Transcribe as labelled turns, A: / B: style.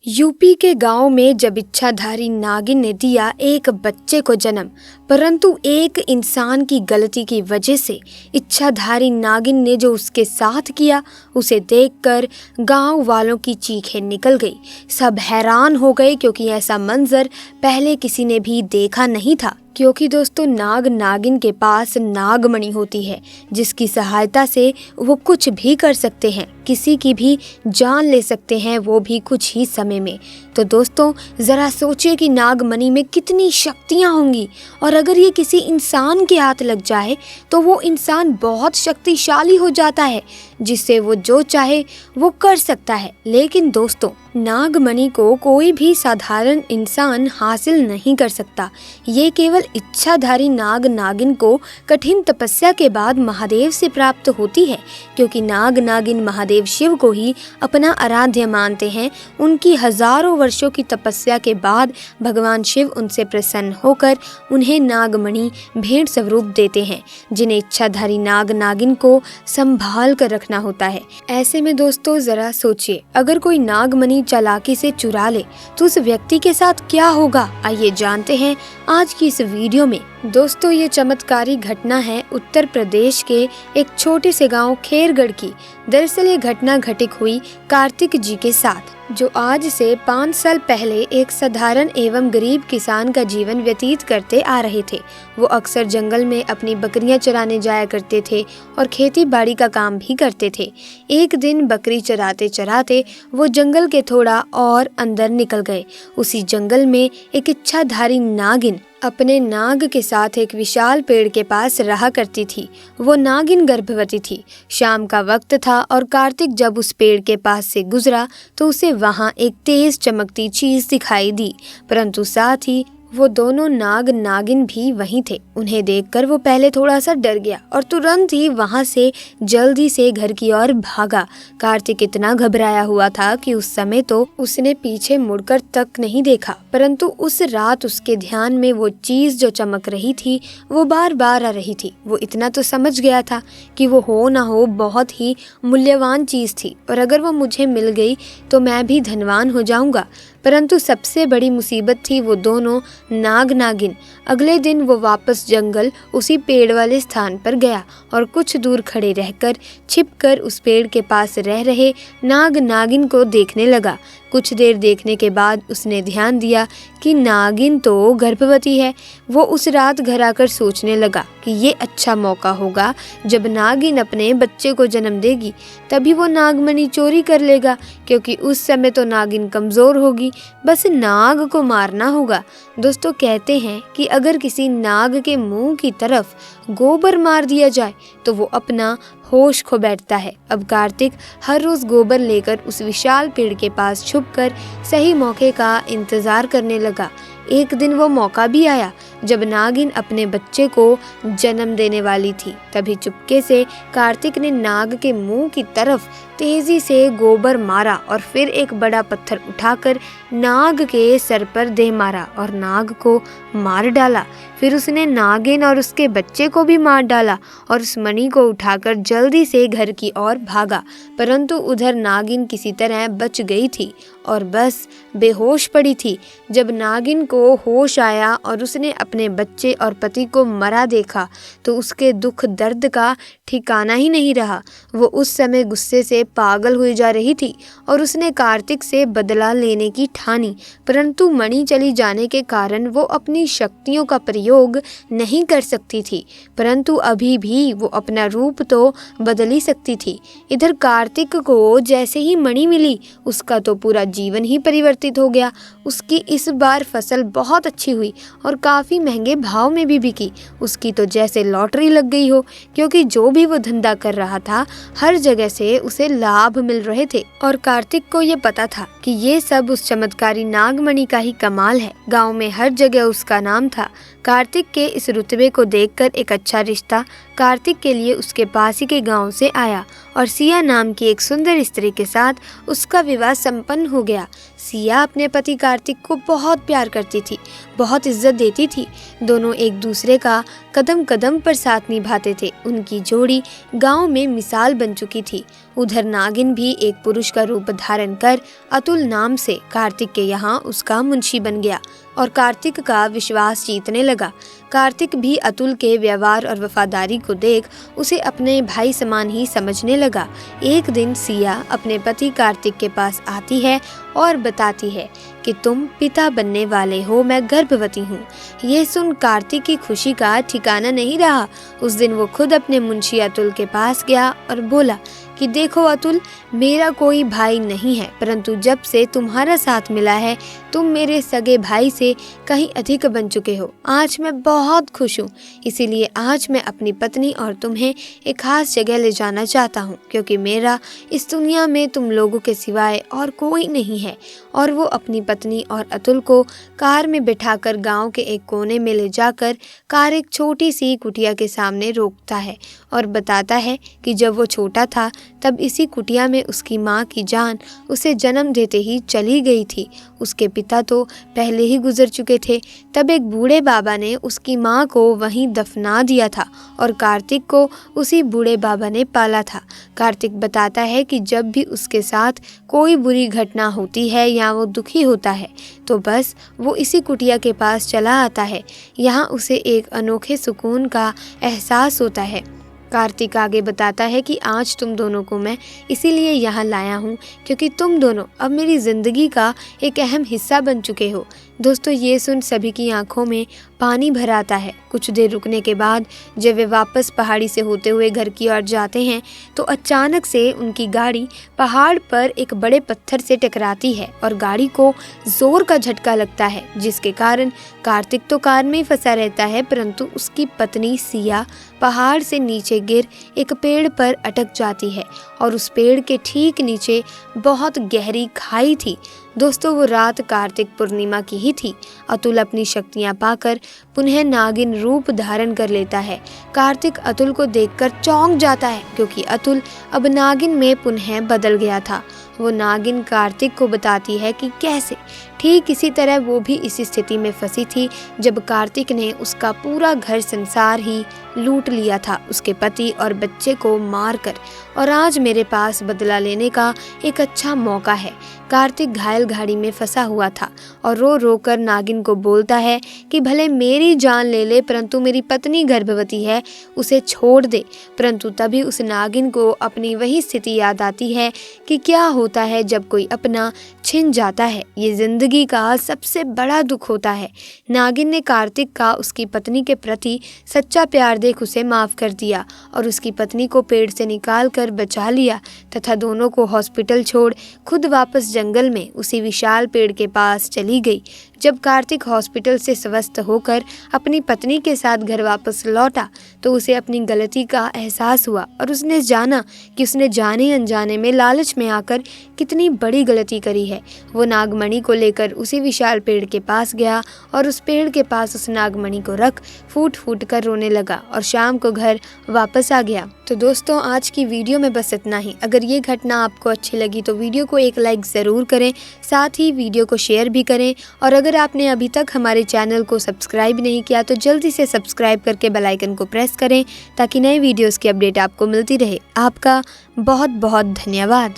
A: UP के गांव में जब इच्छाधारी नागिन ने दिया एक बच्चे को जन्म, परंतु एक इंसान की गलती की वजह से इच्छाधारी नागिन ने जो उसके साथ किया, उसे देखकर गांव वालों की चीखें निकल गई। सब हैरान हो गए क्योंकि ऐसा मंजर पहले किसी ने भी देखा नहीं था। क्योंकि दोस्तों, नाग नागिन के पास नागमणि होती है, जिसकी सहायता से वो कुछ भी कर सकते हैं, किसी की भी जान ले सकते हैं, वो भी कुछ ही समय में। तो दोस्तों, जरा सोचिए कि नागमणि में कितनी शक्तियां होंगी, और अगर ये किसी इंसान के हाथ लग जाए तो वो इंसान बहुत शक्तिशाली हो जाता है, जिससे वो जो चाहे वो कर सकता है। लेकिन दोस्तों, नागमणि को कोई भी साधारण इंसान हासिल नहीं कर सकता। ये केवल इच्छाधारी नाग नागिन को कठिन तपस्या के बाद महादेव से प्राप्त होती है, क्योंकि नाग नागिन महादेव शिव को ही अपना आराध्य मानते हैं। उनकी हजारों वर्षों की तपस्या के बाद भगवान शिव उनसे प्रसन्न होकर उन्हें नागमणि भेंट स्वरूप देते हैं, जिन्हें इच्छाधारी नाग नागिन को संभाल कर रखना होता है। ऐसे में दोस्तों, जरा सोचिए, अगर कोई नागमणि चालाकी से चुरा ले तो उस व्यक्ति के साथ क्या होगा। आइए जानते हैं आज की इस वीडियो में। दोस्तों, ये चमत्कारी घटना है उत्तर प्रदेश के एक छोटे से गांव खेरगढ़ की। दरअसल ये घटना घटित हुई कार्तिक जी के साथ, जो आज से 5 साल पहले एक साधारण एवं गरीब किसान का जीवन व्यतीत करते आ रहे थे। वो अक्सर जंगल में अपनी बकरियां चराने जाया करते थे और खेती बाड़ी का काम भी करते थे। एक दिन बकरी चराते चराते वो जंगल के थोड़ा और अंदर निकल गए। उसी जंगल में एक इच्छाधारी नागिन अपने नाग के साथ एक विशाल पेड़ के पास रहा करती थी। वो नागिन गर्भवती थी। शाम का वक्त था और कार्तिक जब उस पेड़ के पास से गुजरा तो उसे वहां एक तेज चमकती चीज दिखाई दी, परंतु साथ ही वो दोनों नाग नागिन भी वहीं थे। उन्हें देखकर वो पहले थोड़ा सा डर गया और तुरंत ही वहां से जल्दी से घर की ओर भागा। कार्तिक इतना घबराया हुआ था कि उस समय तो उसने पीछे मुड़कर तक नहीं देखा, परंतु उस रात उसके ध्यान में वो चीज जो चमक रही थी वो बार बार आ रही थी। वो इतना तो समझ गया था कि वो हो ना हो बहुत ही मूल्यवान चीज थी, और अगर वो मुझे मिल गई तो मैं भी धनवान हो जाऊंगा। परंतु सबसे बड़ी मुसीबत थी वो दोनों नाग नागिन। अगले दिन वो वापस जंगल उसी पेड़ वाले स्थान पर गया और कुछ दूर खड़े रहकर छिपकर उस पेड़ के पास रह रहे नाग नागिन को देखने लगा। कुछ देर देखने के बाद उसने ध्यान दिया कि नागिन तो गर्भवती है। वो उस रात घर आकर सोचने लगा कि ये अच्छा मौका होगा, जब नागिन अपने बच्चे को जन्म देगी तभी वो नागमणि चोरी कर लेगा, क्योंकि उस समय तो नागिन कमजोर होगी। बस नाग को मारना होगा। दोस्तों, कहते हैं कि अगर किसी नाग के मुंह की तरफ गोबर मार दिया जाए तो वो अपना होश खो बैठता है। अब कार्तिक हर रोज गोबर लेकर उस विशाल पेड़ के पास छुपकर सही मौके का इंतजार करने लगा। एक दिन वो मौका भी आया जब नागिन अपने बच्चे को जन्म देने वाली थी। तभी चुपके से कार्तिक ने नाग के मुंह की तरफ तेजी से गोबर मारा और फिर एक बड़ा पत्थर उठाकर नाग के सर पर दे मारा और नाग को मार डाला। फिर उसने नागिन और उसके बच्चे को भी मार डाला और उस मणि को उठाकर जल्दी से घर की ओर भागा। परंतु उधर नागिन किसी तरह बच गई थी और बस बेहोश पड़ी थी। जब नागिन को होश आया और उसने अपने बच्चे और पति को मरा देखा तो उसके दुख दर्द का ठिकाना ही नहीं रहा। वो उस समय गुस्से से पागल हुई जा रही थी और उसने कार्तिक से बदला लेने की ठानी, परंतु मणि चली जाने के कारण वो अपनी शक्तियों का प्रयोग नहीं कर सकती थी। परंतु अभी भी वो अपना रूप तो बदल ही सकती थी। इधर कार्तिक को जैसे ही मणि मिली, उसका तो पूरा जीवन ही परिवर्तित हो गया। उसकी इस बार फसल बहुत अच्छी हुई और काफ़ी महंगे भाव में भी बिकी। उसकी तो जैसे लॉटरी लग गई हो, क्योंकि जो भी वो धंधा कर रहा था हर जगह से उसे लाभ मिल रहे थे। और कार्तिक को ये पता था कि ये सब उस चमत्कारी नागमणि का ही कमाल है। गांव में हर जगह उसका नाम था। कार्तिक के इस रुतबे को देखकर एक अच्छा रिश्ता कार्तिक के लिए उसके पास ही के गांव से आया और सिया नाम की एक सुंदर स्त्री के साथ उसका विवाह संपन्न हो गया। सिया अपने पति कार्तिक को बहुत प्यार करती थी, बहुत इज्जत देती थी। दोनों एक दूसरे का कदम कदम पर साथ निभाते थे। उनकी जोड़ी गांव में मिसाल बन चुकी थी। उधर नागिन भी एक पुरुष का रूप धारण कर अतुल नाम से कार्तिक के यहाँ उसका मुंशी बन गया और कार्तिक का विश्वास जीतने लगा। कार्तिक भी अतुल के व्यवहार और वफादारी को देख उसे अपने भाई समान ही समझने लगा। एक दिन सिया अपने पति कार्तिक के पास आती है और बताती है कि तुम पिता बनने वाले हो, मैं गर्भवती हूँ। ये सुन कार्तिक की खुशी का ठिकाना नहीं रहा। उस दिन वो खुद अपने मुंशी अतुल के पास गया और बोला कि देखो अतुल, मेरा कोई भाई नहीं है, परंतु जब से तुम्हारा साथ मिला है तुम मेरे सगे भाई से कहीं अधिक बन चुके हो। आज मैं बहुत खुश हूँ, इसीलिए आज मैं अपनी पत्नी और तुम्हें एक खास जगह ले जाना चाहता हूँ, क्योंकि मेरा इस दुनिया में तुम लोगों के सिवाय और कोई नहीं है। और वो अपनी पत्नी और अतुल को कार में बिठाकर गांव के एक कोने में ले जाकर कार एक छोटी सी कुटिया के सामने रोकता है और बताता है कि जब वो छोटा था तब इसी कुटिया में उसकी माँ की जान उसे जन्म देते ही चली गई थी। उसके पिता तो पहले ही गुजर चुके थे। तब एक बूढ़े बाबा ने उसकी माँ को वहीं दफना दिया था और कार्तिक को उसी बूढ़े बाबा ने पाला था। कार्तिक बताता है कि जब भी उसके साथ कोई बुरी घटना होती है या वो दुखी होता है तो बस वो इसी कुटिया के पास चला आता है। यहाँ उसे एक अनोखे सुकून का एहसास होता है। कार्तिक आगे बताता है कि आज तुम दोनों को मैं इसीलिए यहाँ लाया हूँ क्योंकि तुम दोनों अब मेरी ज़िंदगी का एक अहम हिस्सा बन चुके हो। दोस्तों, ये सुन सभी की आंखों में पानी भर आता है। कुछ देर रुकने के बाद जब वे वापस पहाड़ी से होते हुए घर की ओर जाते हैं तो अचानक से उनकी गाड़ी पहाड़ पर एक बड़े पत्थर से टकराती है और गाड़ी को जोर का झटका लगता है, जिसके कारण कार्तिक तो कार में ही फंसा रहता है, परंतु उसकी पत्नी सिया पहाड़ से नीचे गिर एक पेड़ पर अटक जाती है और उस पेड़ के ठीक नीचे बहुत गहरी खाई थी। दोस्तों, वो रात कार्तिक पूर्णिमा की ही थी। अतुल अपनी शक्तियां पाकर पुनः नागिन रूप धारण कर लेता है। कार्तिक अतुल को देखकर चौंक जाता है क्योंकि अतुल अब नागिन में पुनः बदल गया था। वो नागिन कार्तिक को बताती है कि कैसे ठीक इसी तरह वो भी इसी स्थिति में फंसी थी जब कार्तिक ने उसका पूरा घर संसार ही लूट लिया था, उसके पति और बच्चे को मारकर, और आज मेरे पास बदला लेने का एक अच्छा मौका है। कार्तिक घायल गाड़ी में फंसा हुआ था और रो रो कर नागिन को बोलता है कि भले मेरी जान ले ले, परंतु मेरी पत्नी गर्भवती है, उसे छोड़ दे। परंतु तभी उस नागिन को अपनी वही स्थिति याद आती है कि क्या होता है जब कोई अपना छिन जाता है। ये जिंदगी का सबसे बड़ा दुख होता है। नागिन ने कार्तिक का उसकी पत्नी के प्रति सच्चा प्यार देख उसे माफ कर दिया और उसकी पत्नी को पेड़ से निकाल कर बचा लिया तथा दोनों को हॉस्पिटल छोड़ खुद वापस जंगल में उसी विशाल पेड़ के पास चली गई। जब कार्तिक हॉस्पिटल से स्वस्थ होकर अपनी पत्नी के साथ घर वापस लौटा तो उसे अपनी गलती का एहसास हुआ और उसने जाना कि उसने जाने अनजाने में लालच में आकर कितनी बड़ी गलती करी है। वो नागमणि को लेकर उसी विशाल पेड़ के पास गया और उस पेड़ के पास उस नागमणि को रख फूट फूट कर रोने लगा और शाम को घर वापस आ गया। तो दोस्तों, आज की वीडियो में बस इतना ही। अगर ये घटना आपको अच्छी लगी तो वीडियो को एक लाइक ज़रूर करें, साथ ही वीडियो को शेयर भी करें। और अगर आपने अभी तक हमारे चैनल को सब्सक्राइब नहीं किया तो जल्दी से सब्सक्राइब करके बेल आइकन को प्रेस करें ताकि नए वीडियोस की अपडेट आपको मिलती रहे। आपका बहुत बहुत धन्यवाद।